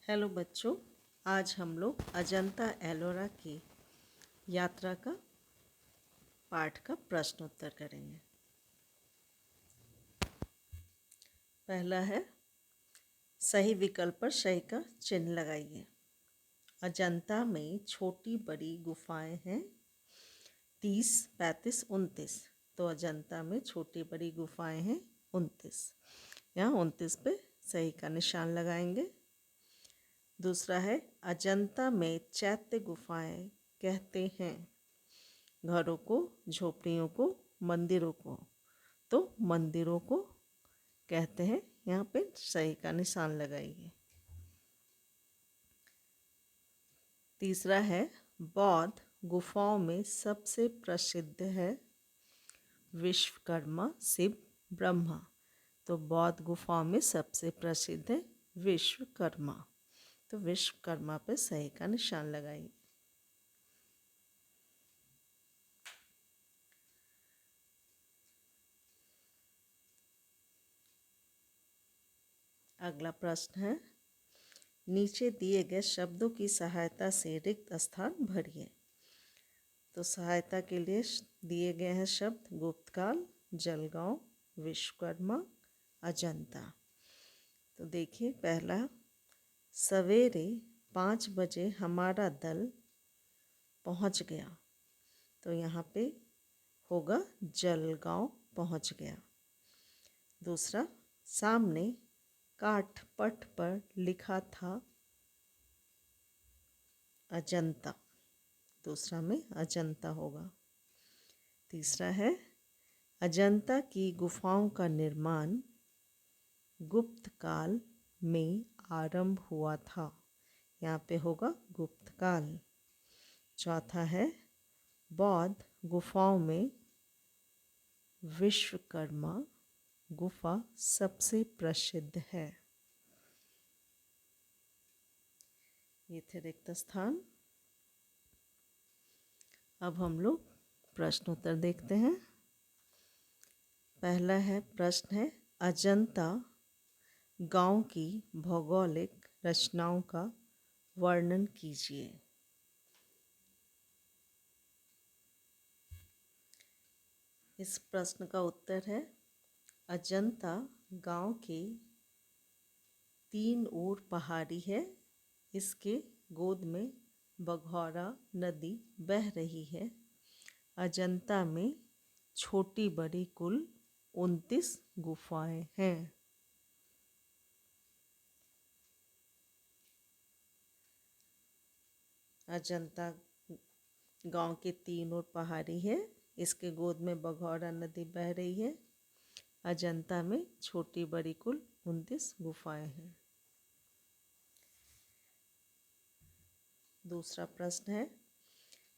Hello बच्चों, आज हम लोग अजंता एलोरा की यात्रा का पाठ का प्रश्न उत्तर करेंगे। पहला है, सही विकल्प पर सही का चिन्ह लगाइए। अजंता में छोटी बड़ी गुफाएं हैं 30, 35, 29। तो अजंता में छोटी बड़ी गुफाएं हैं 29। यहाँ 29 पे सही का निशान लगाएंगे। दूसरा है, अजंता में चैत्य गुफाएं कहते हैं घरों को, झोपड़ियों को, मंदिरों को। तो मंदिरों को कहते हैं, यहाँ पे सही का निशान लगाइए। तीसरा है, बौद्ध गुफाओं में सबसे प्रसिद्ध है विश्वकर्मा, शिव, ब्रह्मा। तो बौद्ध गुफाओं में सबसे प्रसिद्ध है विश्वकर्मा। तो विश्वकर्मा पे सही का निशान लगाइए। अगला प्रश्न है, नीचे दिए गए शब्दों की सहायता से रिक्त स्थान भरिए। तो सहायता के लिए दिए गए हैं शब्द गुप्तकाल, जलगांव, विश्वकर्मा, अजंता। तो देखिए, पहला, सवेरे 5 बजे हमारा दल पहुंच गया। तो यहाँ पे होगा जलगांव पहुंच गया। दूसरा, सामने काठ पट पर लिखा था अजंता। दूसरा में अजंता होगा। तीसरा है, अजंता की गुफाओं का निर्माण गुप्त काल में आरंभ हुआ था। यहाँ पे होगा गुप्त काल। चौथा है, बौद्ध गुफाओं में विश्वकर्मा गुफा सबसे प्रसिद्ध है। ये थे रिक्त स्थान। अब हम लोग प्रश्नोत्तर देखते हैं। पहला है, प्रश्न है, अजंता गांव की भौगोलिक रचनाओं का वर्णन कीजिए। इस प्रश्न का उत्तर है, अजंता गांव के 3 ओर पहाड़ी है। इसके गोद में बघौरा नदी बह रही है। अजंता में छोटी बड़ी कुल 29 गुफाएं हैं। अजंता गांव के 3 ओर पहाड़ी है। इसके गोद में बघौरा नदी बह रही है। अजंता में छोटी बड़ी कुल 29 गुफाएं हैं। दूसरा प्रश्न है,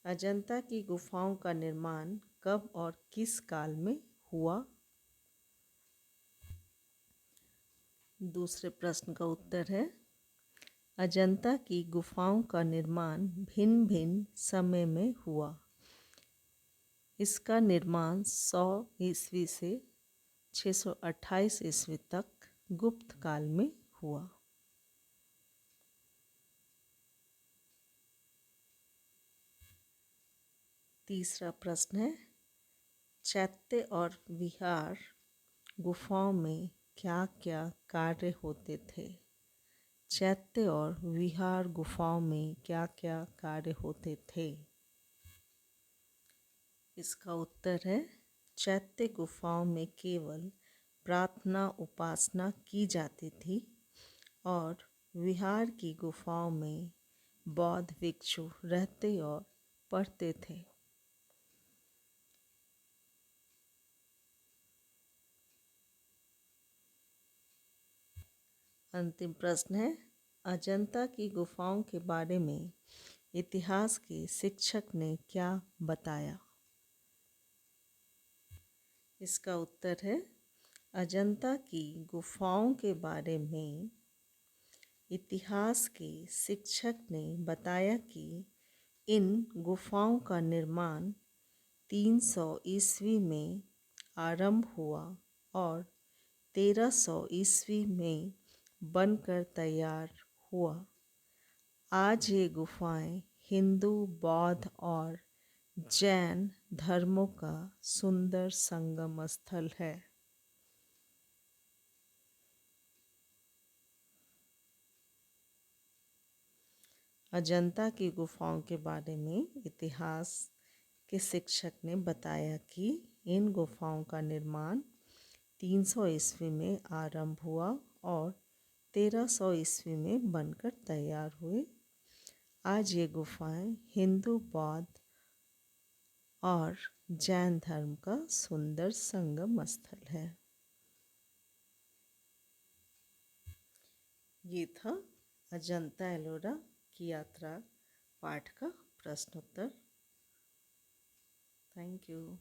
अजंता की गुफाओं का निर्माण कब और किस काल में हुआ। दूसरे प्रश्न का उत्तर है, अजंता की गुफाओं का निर्माण भिन्न भिन्न समय में हुआ। इसका निर्माण 100 ईस्वी से 628 ईस्वी तक गुप्त काल में हुआ। तीसरा प्रश्न है, चैत्य और विहार गुफाओं में क्या क्या कार्य होते थे। चैत्य और विहार गुफाओं में क्या क्या कार्य होते थे। इसका उत्तर है, चैत्य गुफाओं में केवल प्रार्थना उपासना की जाती थी और विहार की गुफाओं में बौद्ध भिक्षु रहते और पढ़ते थे। अंतिम प्रश्न है, अजंता की गुफाओं के बारे में इतिहास के शिक्षक ने क्या बताया। इसका उत्तर है, अजंता की गुफाओं के बारे में इतिहास के शिक्षक ने बताया कि इन गुफाओं का निर्माण 300 ईस्वी में आरंभ हुआ और 1300 ईस्वी में बनकर तैयार हुआ। आज ये गुफाएं हिंदू, बौद्ध और जैन धर्मों का सुंदर संगम स्थल है। अजंता की गुफाओं के बारे में इतिहास के शिक्षक ने बताया कि इन गुफाओं का निर्माण 300 ईस्वी में आरंभ हुआ और 1300 ईस्वी में बनकर तैयार हुए। आज ये गुफाएं हिंदू, बौद्ध और जैन धर्म का सुंदर संगम स्थल है। ये था अजंता एलोरा की यात्रा पाठ का प्रश्नोत्तर। Thank you.